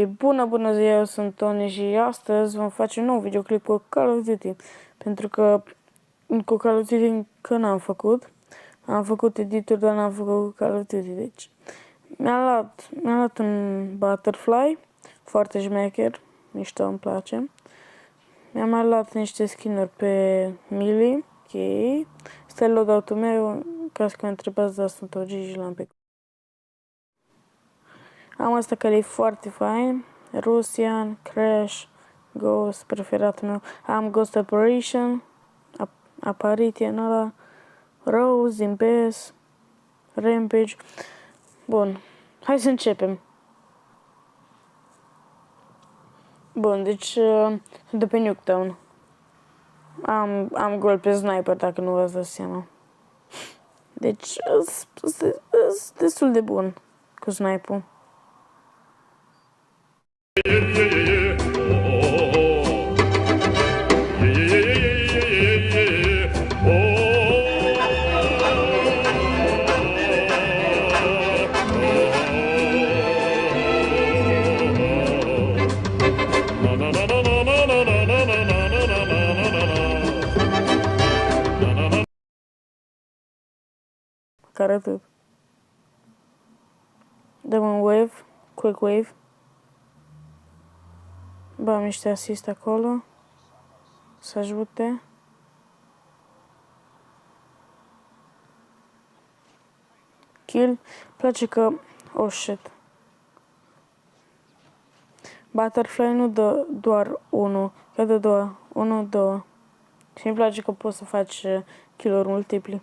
Și bună ziua, eu sunt Tony și astăzi vom face un nou videoclip cu Call of Duty. Pentru că cu Call of Duty încă n-am făcut. Am făcut edituri, dar n-am făcut Call of Duty. Deci mi-a luat un Butterfly, foarte șmecher, mișto, îmi place. Mi-am mai luat niște skin-uri pe Mili, ok. Asta e loadout-ul meu, ca să mă întrebați, dar sunt OG și l-am pe... Am asta care e foarte fain. Russian, Crash, Ghost, preferatul meu. Am Ghost Operation, Aparitie în ăla, Rose, Imbes, Rampage. Bun, hai să începem. Bun, deci sunt de pe Nuketown. Am gol pe sniper, dacă nu v-ați dat seama. Deci, sunt destul de bun cu sniper-ul. Care atât. Dăm un wave, quick wave. Bam niște asist acolo. Să ajute. Kill. Place că... Oh shit. Butterfly nu dă doar 1, că dă 2. 1, 2. Și îmi place că poți să faci kill-uri multipli.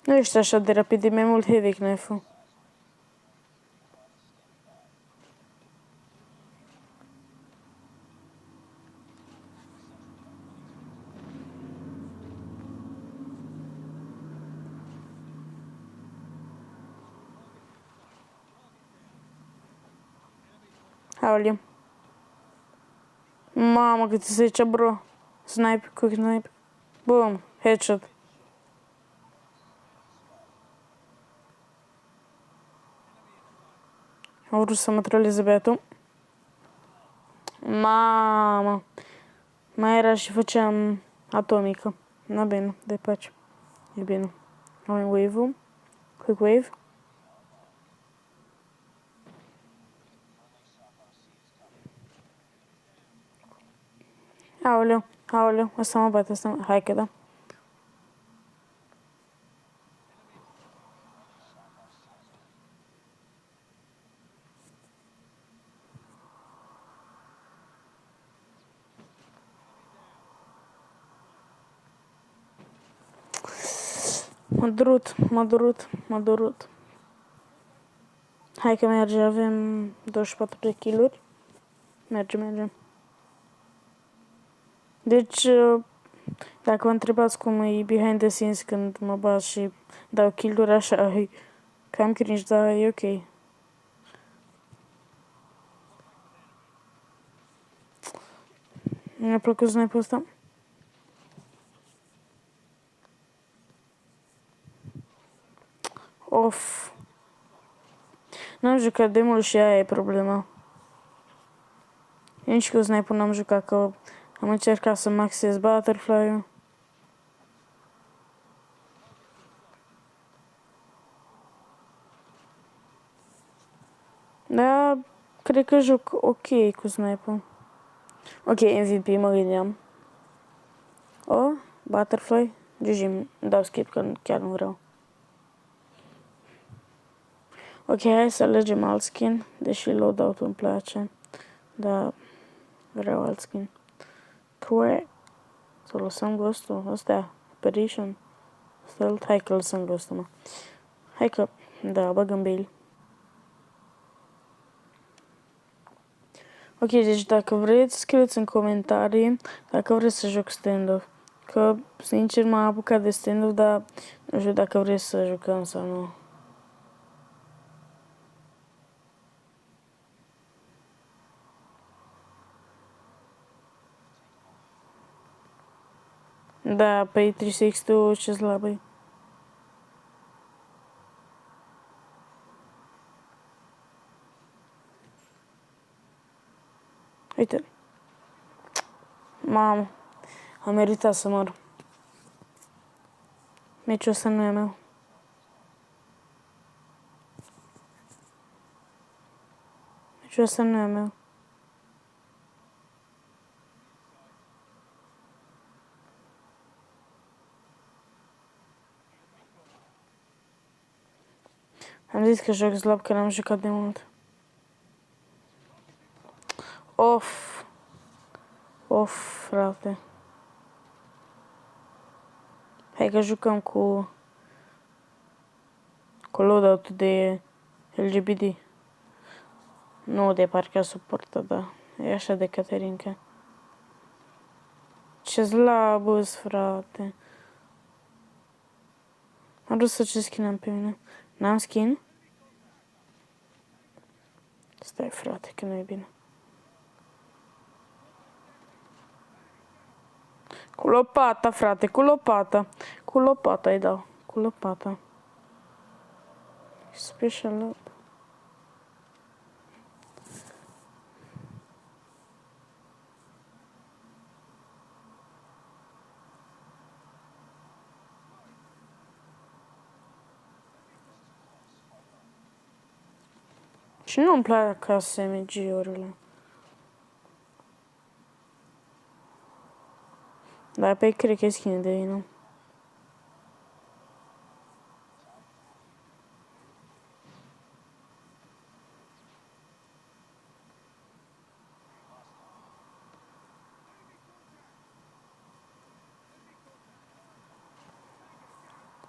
Nu ești așa de rapid, e mai mult heavy knife-ul. Aoleu. Mamă, cât se zice, bro. Snipe, quick snipe. Boom, headshot. Am vrut să mă troleze băiatul. Mamă. Mai era și făceam atomică. Na bine, de pace. E bine. Avem wave-ul. Quick wave. Aoleu, aoleu, ăsta mă bate, ăsta mă... Hai că da. M-a durut. Hai că merge, avem 24 de kill-uri. Merge. Deci, dacă vă întrebați cum e behind the scenes când mă bat și dau kill-uri așa, e cam cringe, dar e ok. Mi-a plăcut snipe-ul ăsta. Of. N-am jucat de mult și aia e problema. Eu nici cu snipe-ul n-am jucat, că am încercat să maxez Butterfly-ul. Da, cred că joc ok cu snipe-ul. Ok, MVP mă gândeam. Oh, Butterfly. GG, îmi dau skip că chiar nu vreau. Ok, hai să alegem alt skin, deși loadout-ul îmi place. Dar vreau alt skin. Threat. Să lăsăm Ghost-ul. Ăsta, Apparition. Stealth, hai că lăsăm Ghost-ul, mă. Hai că, da, băgăm Bale. Ok, deci dacă vreți, scrieți în comentarii dacă vreți să joc stand-off. Că, sincer, m-am apucat de stand-off, dar nu știu dacă vreți să jucăm sau nu. Da, păi 360 ce slabă e. Uite. Mamă. Am meritat să mor. Meciul ăsta nu e meu. Meciul ăsta nu e meu. Am zis că joc slab, că n-am jucat de mult. Of. Of, frate. Hai că jucăm cu loadout-ul de LGBT. Nu de parcă suportă, da. E așa de Caterinca. Ce slab frate. Am vrut să ce skin am pe mine. N-am skin? Stai frate, că nu e bine. Cu lopata, frate, cu lopata. Cu lopata îi dau. Cu lopata. Special up. Și nu-mi plac SMG-urile. Dar pe cred că e skin de ei, nu?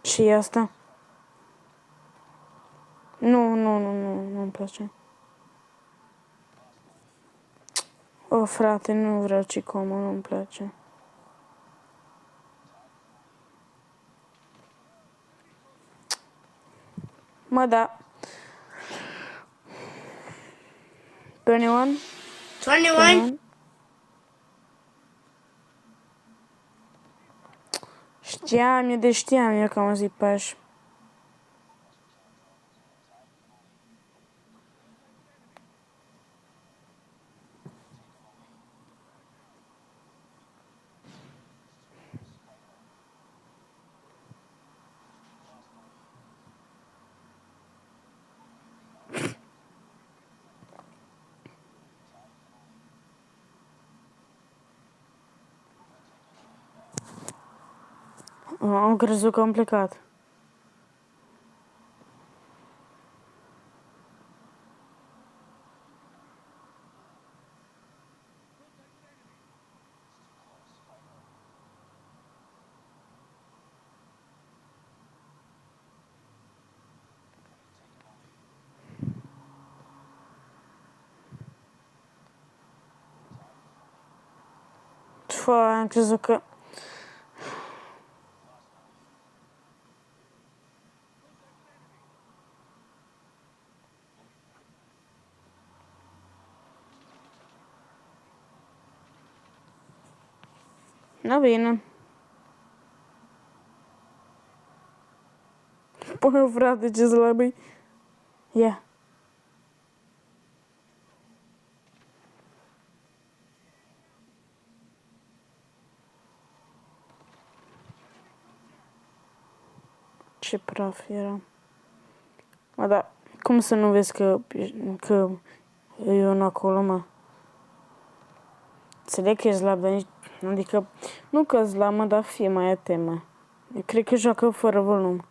Și asta? Nu-mi place. O, frate, nu vreau Cicomo, nu-mi place. Mă, da. 21? 21? Știam eu că am zis pași. Am crezut că am plecat. Am crezut că... Na bine. Păi, frate, ce slabă-i. Ia. Ce praf era. Mă, da, cum să nu vezi că e unul acolo, mă? Înțeleg că e slab, dar nici... Adică, nu că slab, mă, dar fie mai atent, mă. Eu cred că joacă fără volum.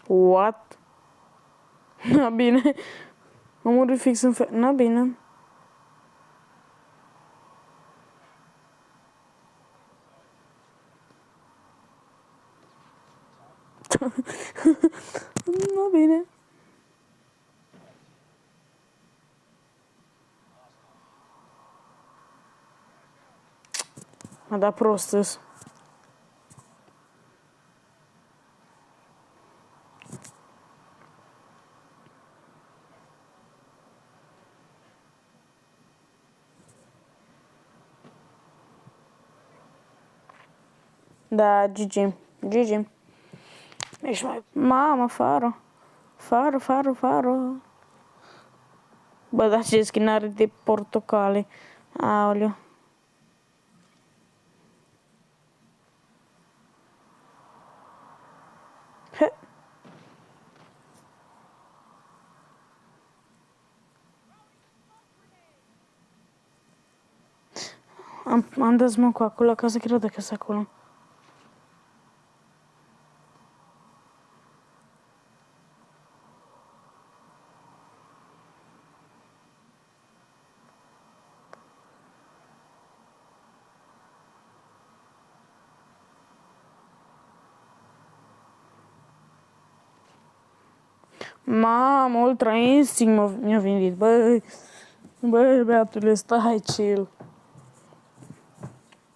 What? Na bine. Am murit fix în fel. Na, bine. Na, bine. A dat prost îs. Da, GG. GG. Ești mai... Mamă, Faro. Faro, Faro, Faro. Bă, dar ce schinare de portocale. Aoleu. He. Am dat smoke acolo ca să credă că sunt acolo. Mamă, Ultra Instinct mi-a venit. Băi, băiatule, stai chill.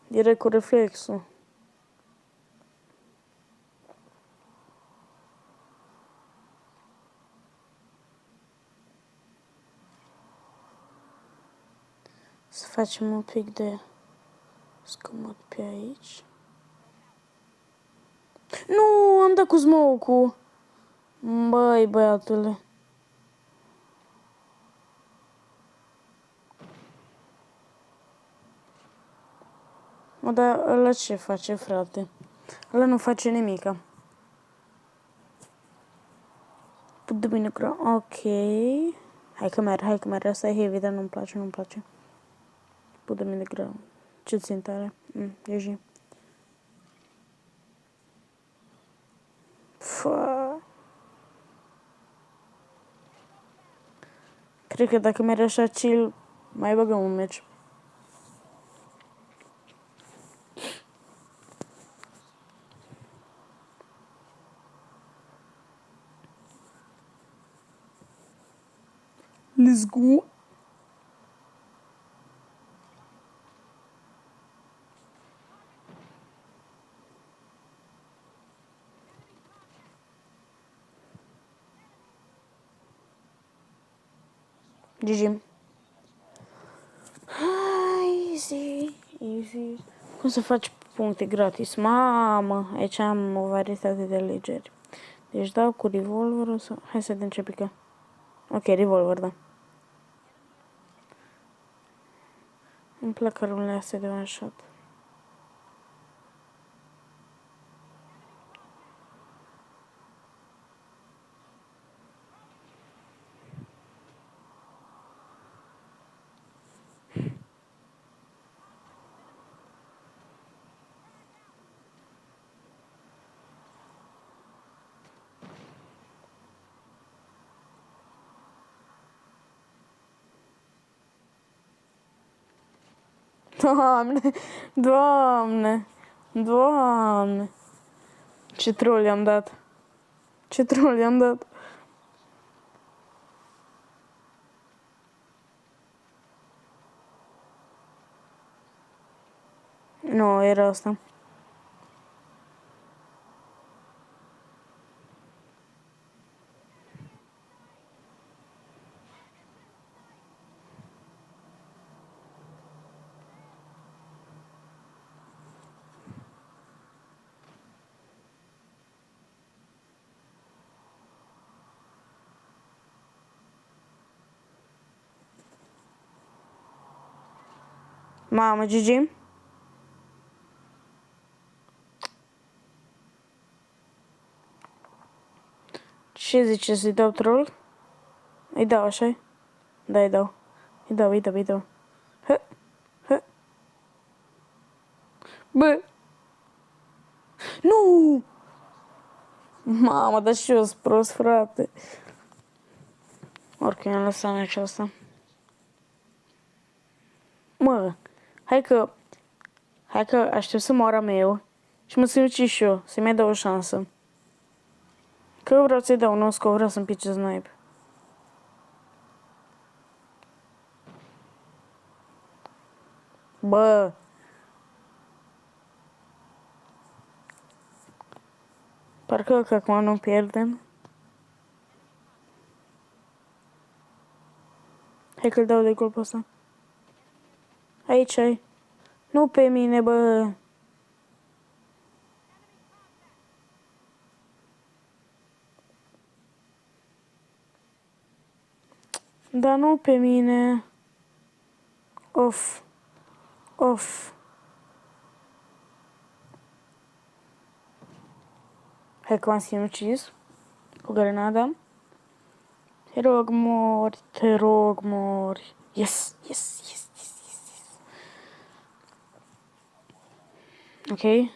Direct cu reflexul. Să facem un pic de scămot pe aici. Nu, am dat cu smoke-ul. Băi, băiatule. Mă, dar ăla ce face, frate? Ăla nu face nimica. Put de bine gră. Ok. Hai că merg. Asta e heavy, dar nu-mi place. Put de bine gră. Ce țin tare? GG. Fă. Cred că dacă merg așa chill, mai băgăm un meci. Let's go. GG. Easy. Cum să faci puncte gratis? Mamă, aici am o varietate de alegeri. Deci dau cu revolverul sau... Hai să vedem ce pică. Ok, revolver, da. Îmi plac armele astea de one shot. Doamne. Ce troll i-am dat. Nu, era asta. Mamă, GG. Ce zice, să-i dau troll? Îi dau, așa-i? Da, îi dau. Îi dau. Hă. Bă. Nu! Mamă, dar și eu sunt prost, frate. Oricum i-am lăsat meciul ăsta. Mă, hai că aștept să moară meu și mă sinuci și eu, să-i mai dau o șansă. Că vreau să-i dau un scop, vreau să-mi pice snipe. Bă! Parcă că acum nu pierdem. Hai că-l dau de gol pe ăsta. Aici ai. Nu pe mine, bă! Dar nu pe mine. Of. Of. Hai că m-am sinucis cu grenada. Te rog, mori, te rog, mori. Yes, yes, yes, yes, yes, yes. Ok.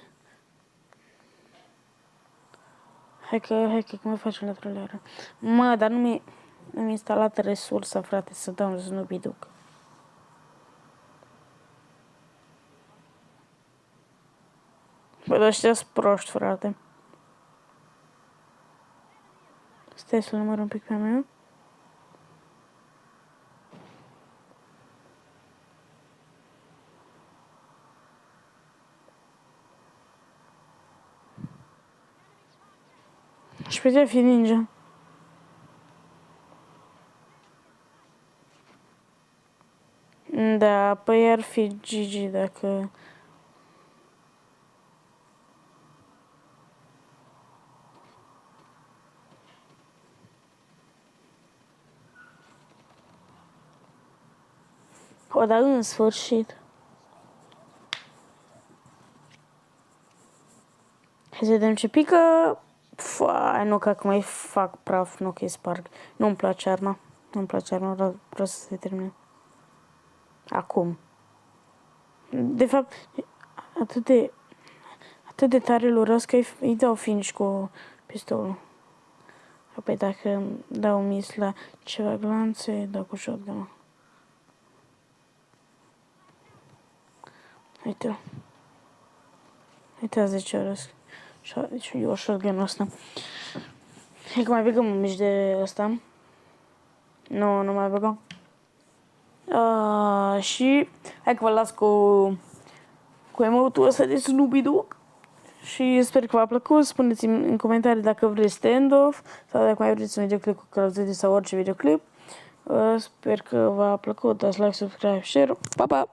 Hai că mai facem la troleară. Mă, dar nu mi-am instalat resursa, frate, să dau să nu biduc. Bă, dar ăștia sunt proști, frate. Stai să-l număr un pic pe mine. Și putea fi ninja. Da, păi ar fi GG dacă... O, dar în sfârșit. Hai să vedem ce pică. Fai, nu, că acum îi fac praf, nu că îi sparg. Nu-mi place arma. Nu-mi place arma, vreau să se termine. Acum. De fapt, atât de tare îl urăsc că îi dau finish cu pistolul. Apoi dacă dau mis la ceva glanțe, dau cu shotgun. Uite. Uite, 10 urăsc. Și eu shotgun-ul ăsta. Hai că mai băgăm un mici de ăsta. Nu mai băgăm. Și hai că vă las cu emotul ăsta de Snoopy-Doo. Și sper că v-a plăcut. Spuneți-mi în comentarii dacă vreți stand-off sau dacă mai vreți un videoclip cu Call of Duty sau orice videoclip. Sper că v-a plăcut. Dați like, subscribe, share. Pa, pa!